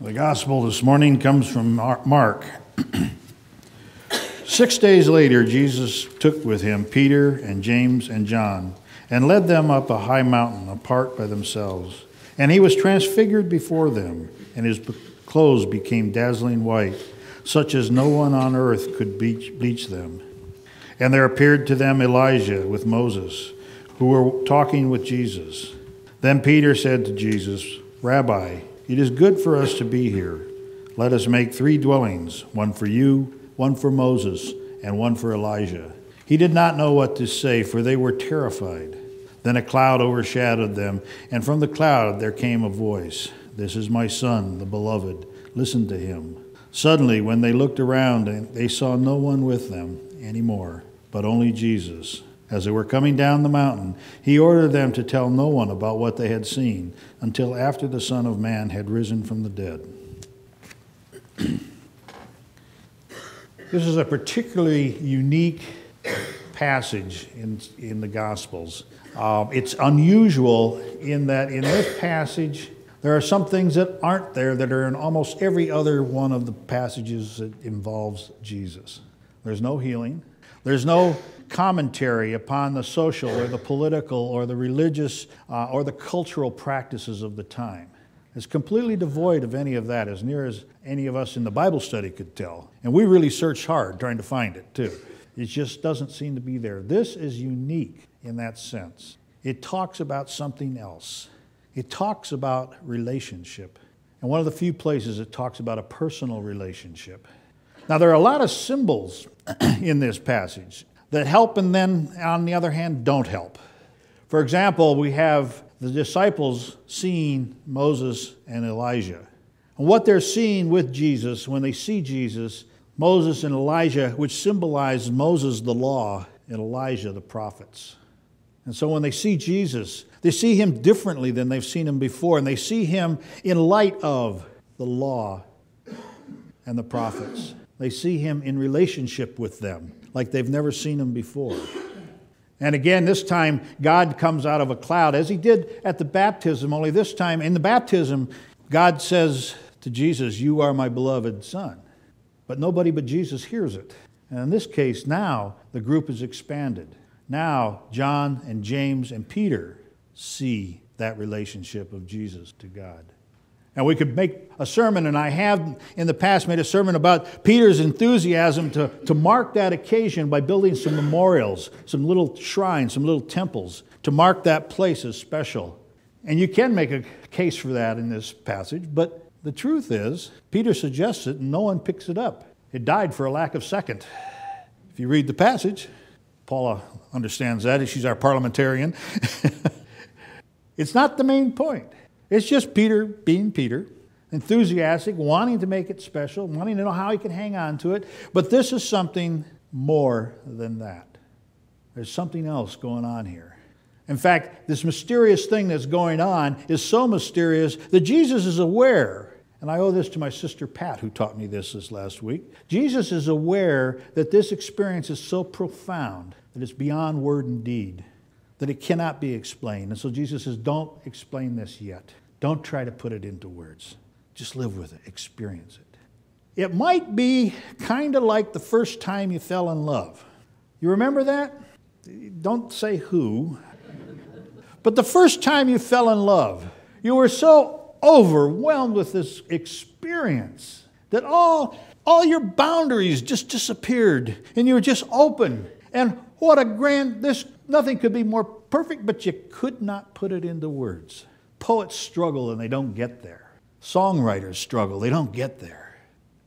The gospel this morning comes from Mark. 6 days later, Jesus took with him Peter and James and John and led them up a high mountain apart by themselves. And he was transfigured before them, and his clothes became dazzling white, such as no one on earth could bleach them. And there appeared to them Elijah with Moses, who were talking with Jesus. Then Peter said to Jesus, "Rabbi, it is good for us to be here. Let us make 3 dwellings, one for you, one for Moses, and one for Elijah." He did not know what to say, for they were terrified. Then a cloud overshadowed them, and from the cloud there came a voice, "This is my son, the beloved. Listen to him." Suddenly, when they looked around, they saw no one with them anymore, but only Jesus. As they were coming down the mountain, he ordered them to tell no one about what they had seen until after the Son of Man had risen from the dead. This is a particularly unique passage in the Gospels. It's unusual in that in this passage, there are some things that aren't there that are in almost every other one of the passages that involves Jesus. There's no healing. There's no commentary upon the social or the political or the religious or the cultural practices of the time. It's completely devoid of any of that, as near as any of us in the Bible study could tell. And we really searched hard trying to find it, too. It just doesn't seem to be there. This is unique in that sense. It talks about something else. It talks about relationship. And one of the few places it talks about a personal relationship. Now, there are a lot of symbols in this passage that help and then, on the other hand, don't help. For example, we have the disciples seeing Moses and Elijah. And what they're seeing with Jesus, when they see Jesus, Moses and Elijah, which symbolize Moses, the law, and Elijah, the prophets. And so when they see Jesus, they see him differently than they've seen him before, and they see him in light of the law and the prophets. They see him in relationship with them, like they've never seen him before. And again, this time, God comes out of a cloud, as he did at the baptism, only this time, in the baptism, God says to Jesus, "You are my beloved Son." But nobody but Jesus hears it. And in this case, now, the group is expanded. Now, John and James and Peter see that relationship of Jesus to God. And we could make a sermon, and I have in the past made a sermon about Peter's enthusiasm to mark that occasion by building some memorials, some little shrines, some little temples, to mark that place as special. And you can make a case for that in this passage, but the truth is, Peter suggests it and no one picks it up. It died for a lack of second. If you read the passage, Paula understands that, she's our parliamentarian. It's not the main point. It's just Peter being Peter, enthusiastic, wanting to make it special, wanting to know how he can hang on to it. But this is something more than that. There's something else going on here. In fact, this mysterious thing that's going on is so mysterious that Jesus is aware, and I owe this to my sister Pat, who taught me this last week. Jesus is aware that this experience is so profound that it's beyond word and deed, that it cannot be explained. And so Jesus says, don't explain this yet. Don't try to put it into words. Just live with it, experience it. It might be kind of like the first time you fell in love. You remember that? Don't say who. But the first time you fell in love, you were so overwhelmed with this experience that all your boundaries just disappeared and you were just open. And what a grand, nothing could be more perfect, but you could not put it into words. Poets struggle and they don't get there. Songwriters struggle, they don't get there.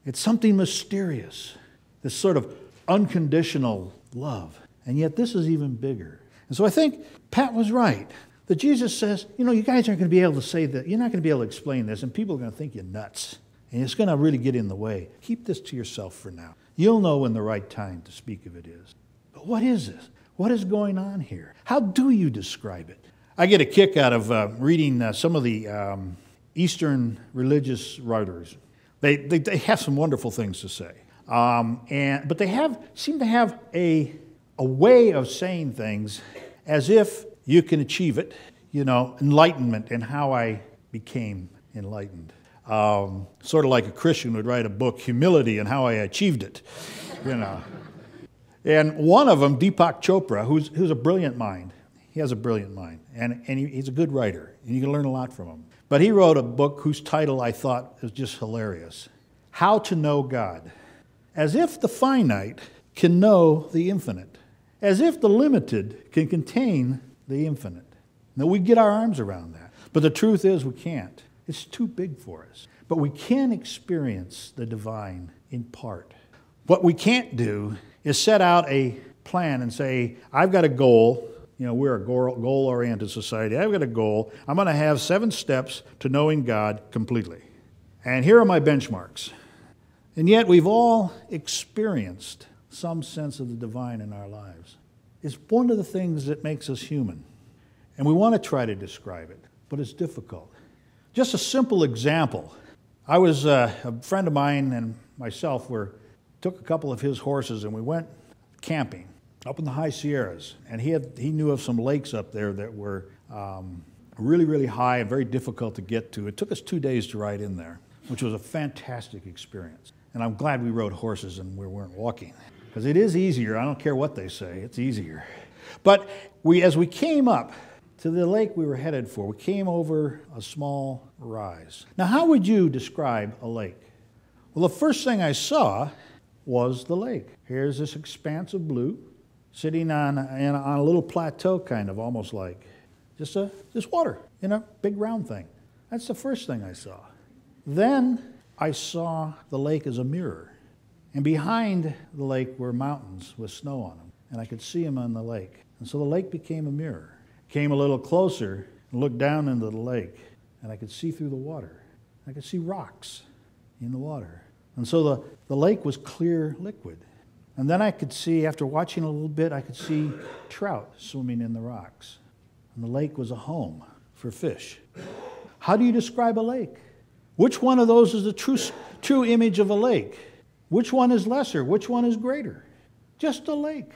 It's something mysterious, this sort of unconditional love. And yet this is even bigger. And so I think Pat was right, that Jesus says, you guys aren't going to be able to say that, you're not going to be able to explain this, and people are going to think you're nuts. And it's going to really get in the way. Keep this to yourself for now. You'll know when the right time to speak of it is. But what is this? What is going on here? How do you describe it? I get a kick out of reading some of the Eastern religious writers. They have some wonderful things to say. But they seem to have a way of saying things as if you can achieve it, enlightenment and how I became enlightened. Sort of like a Christian would write a book, Humility and How I Achieved It, you know. And one of them, Deepak Chopra, who's a brilliant mind. He has a brilliant mind, and he's a good writer, and you can learn a lot from him. But he wrote a book whose title I thought was just hilarious, How to Know God. As if the finite can know the infinite. As if the limited can contain the infinite. Now, we get our arms around that. But the truth is we can't. It's too big for us. But we can experience the divine in part. What we can't do is set out a plan and say, I've got a goal. You know, we're a goal-oriented society. I've got a goal. I'm going to have 7 steps to knowing God completely. And here are my benchmarks. And yet we've all experienced some sense of the divine in our lives. It's one of the things that makes us human. And we want to try to describe it, but it's difficult. Just a simple example. I was, a friend of mine and myself took a couple of his horses and we went camping up in the high Sierras. And he knew of some lakes up there that were really, really high and very difficult to get to. It took us 2 days to ride in there, which was a fantastic experience. And I'm glad we rode horses and we weren't walking. Because it is easier. I don't care what they say. It's easier. But as we came up to the lake we were headed for, we came over a small rise. Now, how would you describe a lake? Well, the first thing I saw was the lake. Here's this expanse of blue sitting on a little plateau, kind of, almost like just water in a big round thing. That's the first thing I saw. Then I saw the lake as a mirror. And behind the lake were mountains with snow on them. And I could see them on the lake. And so the lake became a mirror. Came a little closer and looked down into the lake. And I could see through the water. I could see rocks in the water. And so the lake was clear liquid. And then I could see, after watching a little bit, I could see trout swimming in the rocks. And the lake was a home for fish. How do you describe a lake? Which one of those is the true image of a lake? Which one is lesser? Which one is greater? Just a lake.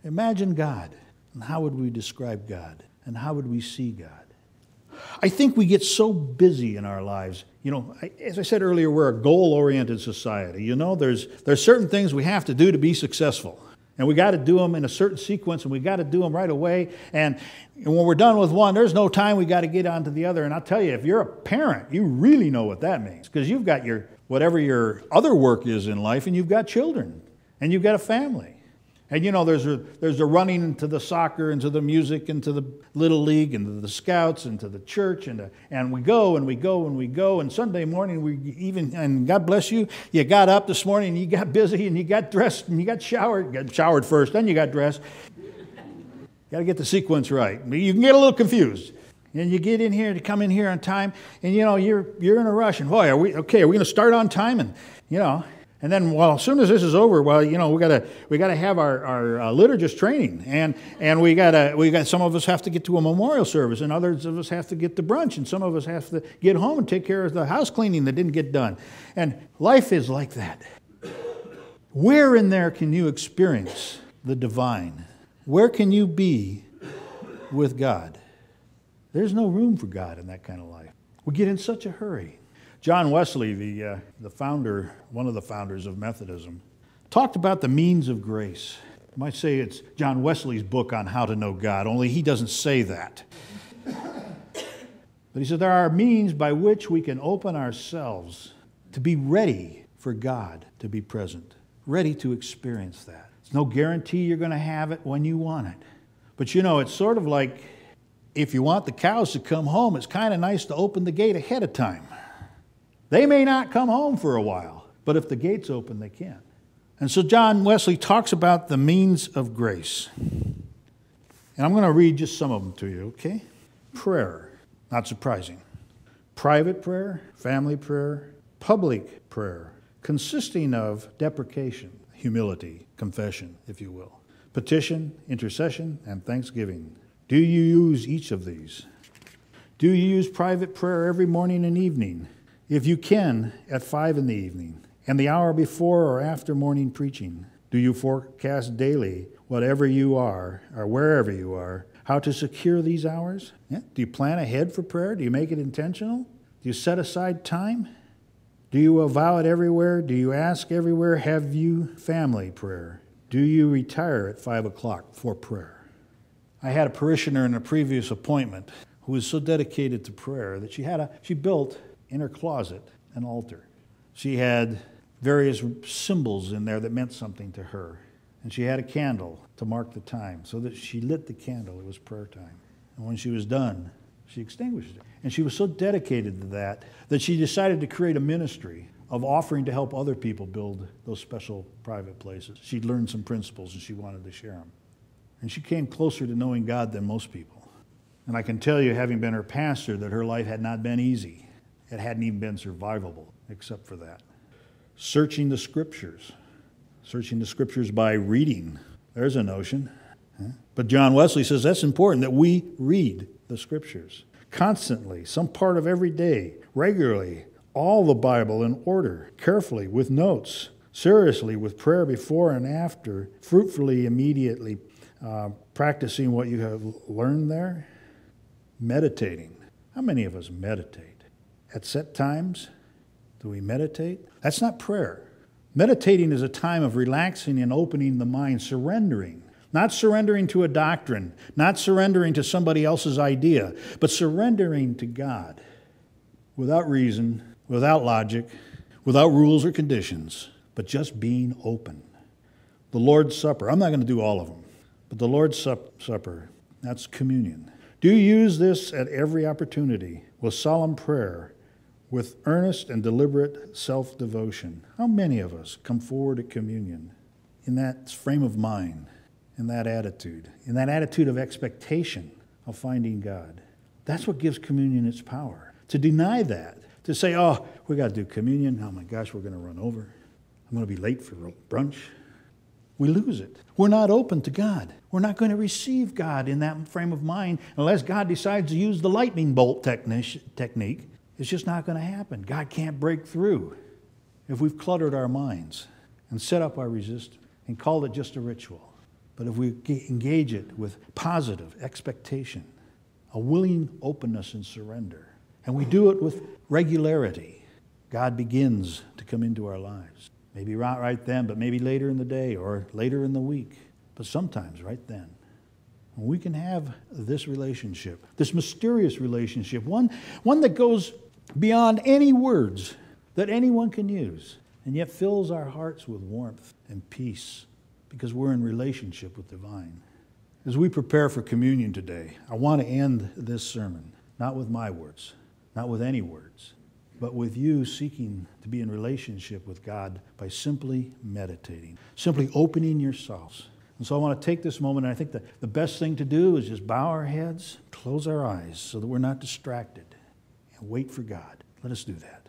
Imagine God. And how would we describe God? And how would we see God? I think we get so busy in our lives. You know, as I said earlier, we're a goal-oriented society. You know, there's certain things we have to do to be successful. And we got to do them in a certain sequence, and we got to do them right away. And when we're done with one, there's no time. We got to get on to the other. And I'll tell you, if you're a parent, you really know what that means, because you've got whatever your other work is in life, and you've got children, and you've got a family. And you know, there's the running into the soccer, into the music, into the Little League, into the Scouts, into the church, and we go and we go and we go. And Sunday morning, and God bless you, you got up this morning and you got busy and you got dressed and you got showered. You got showered first, then you got dressed. Got to get the sequence right. You can get a little confused. And you get in here to come in here on time, and you know you're in a rush. And boy, are we going to start on time? And you know. And then, well, as soon as this is over, well, you know, we gotta have our liturgist training, and we got some of us have to get to a memorial service, and others of us have to get to brunch, and some of us have to get home and take care of the house cleaning that didn't get done. And life is like that. Where in there can you experience the divine? Where can you be with God? There's no room for God in that kind of life. We get in such a hurry. John Wesley, the founder, one of the founders of Methodism, talked about the means of grace. You might say it's John Wesley's book on how to know God, only he doesn't say that. But he said there are means by which we can open ourselves to be ready for God to be present, ready to experience that. There's no guarantee you're going to have it when you want it. But you know, it's sort of like if you want the cows to come home, it's kind of nice to open the gate ahead of time. They may not come home for a while, but if the gate's open, they can. And so John Wesley talks about the means of grace. And I'm going to read just some of them to you, okay? Prayer, not surprising. Private prayer, family prayer, public prayer, consisting of deprecation, humility, confession, if you will. Petition, intercession, and thanksgiving. Do you use each of these? Do you use private prayer every morning and evening? If you can, at 5 in the evening, and the hour before or after morning preaching, do you forecast daily, whatever you are, or wherever you are, how to secure these hours? Yeah? Do you plan ahead for prayer? Do you make it intentional? Do you set aside time? Do you avow it everywhere? Do you ask everywhere? Have you family prayer? Do you retire at 5 o'clock for prayer? I had a parishioner in a previous appointment who was so dedicated to prayer that she built in her closet an altar. She had various symbols in there that meant something to her. And she had a candle to mark the time, so that she lit the candle. It was prayer time. And when she was done, she extinguished it. And she was so dedicated to that she decided to create a ministry of offering to help other people build those special private places. She'd learned some principles and she wanted to share them. And she came closer to knowing God than most people. And I can tell you, having been her pastor, that her life had not been easy. It hadn't even been survivable, except for that. Searching the Scriptures. Searching the Scriptures by reading. There's a notion. But John Wesley says that's important, that we read the Scriptures constantly, some part of every day, regularly, all the Bible in order, carefully, with notes, seriously, with prayer before and after, fruitfully, immediately, practicing what you have learned there, meditating. How many of us meditate? At set times, do we meditate? That's not prayer. Meditating is a time of relaxing and opening the mind, surrendering. Not surrendering to a doctrine, not surrendering to somebody else's idea, but surrendering to God without reason, without logic, without rules or conditions, but just being open. The Lord's Supper. I'm not going to do all of them, but the Lord's Supper, that's communion. Do you use this at every opportunity with solemn prayer, with earnest and deliberate self-devotion? How many of us come forward at communion in that frame of mind? In that attitude of expectation of finding God. That's what gives communion its power. To deny that, to say, oh, we got to do communion. Oh my gosh, we're going to run over. I'm going to be late for brunch. We lose it. We're not open to God. We're not going to receive God in that frame of mind unless God decides to use the lightning bolt technique. It's just not going to happen. God can't break through if we've cluttered our minds and set up our resistance and called it just a ritual. But if we engage it with positive expectation, a willing openness and surrender, and we do it with regularity, God begins to come into our lives. Maybe not right then, but maybe later in the day or later in the week, but sometimes right then. And we can have this relationship, this mysterious relationship, one that goes beyond any words that anyone can use, and yet fills our hearts with warmth and peace, because we're in relationship with the divine. As we prepare for communion today, I want to end this sermon, not with my words, not with any words, but with you seeking to be in relationship with God by simply meditating, simply opening yourselves. And so I want to take this moment, and I think the best thing to do is just bow our heads, close our eyes so that we're not distracted, and wait for God. Let us do that.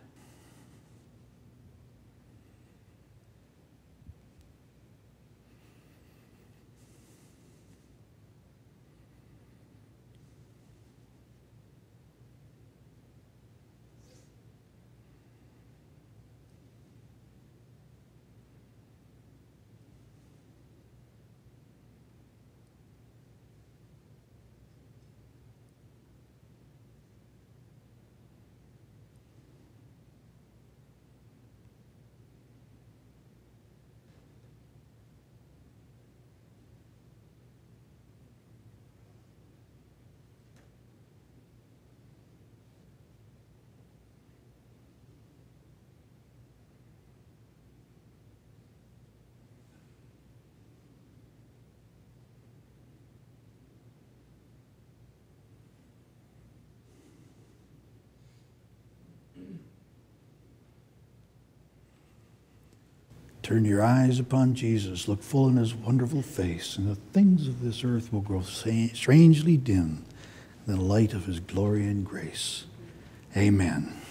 Turn your eyes upon Jesus, look full in his wonderful face, and the things of this earth will grow strangely dim in the light of his glory and grace. Amen.